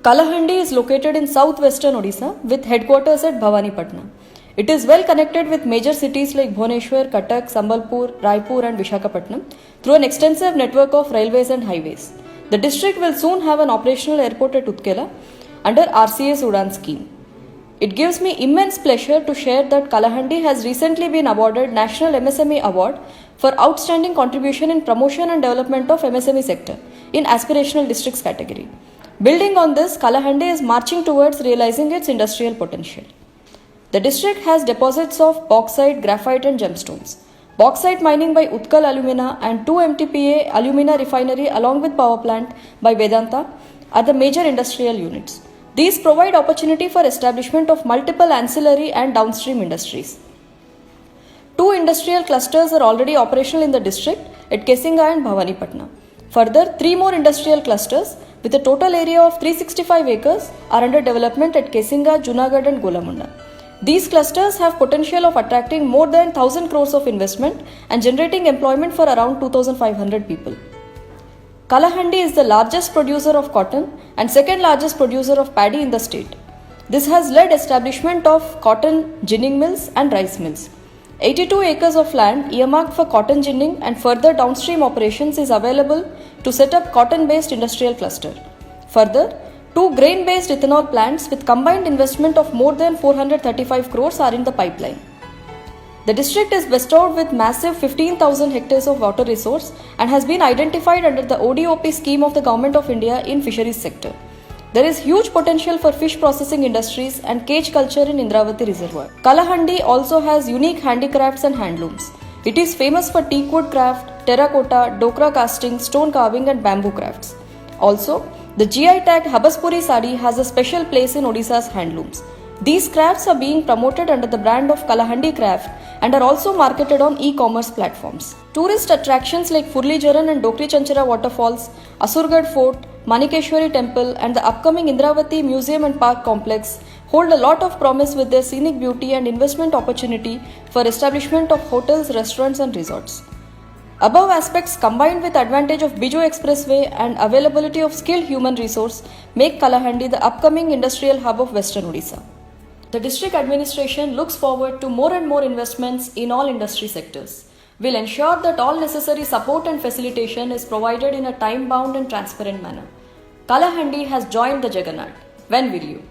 Kalahandi is located in southwestern Odisha with headquarters at Bhawanipatna. It is well connected with major cities like Bhubaneswar, Cuttack, Sambalpur, Raipur and Visakhapatnam through an extensive network of railways and highways. The district will soon have an operational airport at Utkela under RCS Udan scheme. It gives me immense pleasure to share that Kalahandi has recently been awarded National MSME Award for outstanding contribution in promotion and development of MSME sector in aspirational districts category. Building on this, Kalahandi is marching towards realizing its industrial potential. The district has deposits of bauxite, graphite and gemstones. Bauxite mining by Utkal Alumina and 2 MTPA alumina refinery along with power plant by Vedanta are the major industrial units. These provide opportunity for establishment of multiple ancillary and downstream industries. 2 industrial clusters are already operational in the district at Kesinga and Bhawanipatna. Further, 3 more industrial clusters with a total area of 365 acres are under development at Kesinga, Junagadh and Golamunda. These clusters have potential of attracting more than 1000 crores of investment and generating employment for around 2500 people. Kalahandi is the largest producer of cotton and second largest producer of paddy in the state. This has led establishment of cotton ginning mills and rice mills. 82 acres of land earmarked for cotton ginning and further downstream operations is available to set up cotton-based industrial cluster. Further, 2 grain-based ethanol plants with combined investment of more than 435 crores are in the pipeline. The district is bestowed with massive 15,000 hectares of water resource and has been identified under the ODOP scheme of the Government of India in fisheries sector. There is huge potential for fish processing industries and cage culture in Indravati Reservoir. Kalahandi also has unique handicrafts and handlooms. It is famous for teak wood craft, terracotta, dokra casting, stone carving and bamboo crafts. Also, the GI tagged Habaspuri Sari has a special place in Odisha's handlooms. These crafts are being promoted under the brand of Kalahandi Craft and are also marketed on e-commerce platforms. Tourist attractions like Furli Jaran and Dokri Chanchara waterfalls, Asurgarh Fort, Manikeshwari Temple and the upcoming Indravati Museum and Park Complex hold a lot of promise with their scenic beauty and investment opportunity for establishment of hotels, restaurants and resorts. Above aspects combined with advantage of Biju Expressway and availability of skilled human resource make Kalahandi the upcoming industrial hub of Western Odisha. The district administration looks forward to more and more investments in all industry sectors. We'll ensure that all necessary support and facilitation is provided in a time-bound and transparent manner. Kalahandi has joined the Juggernaut. When will you?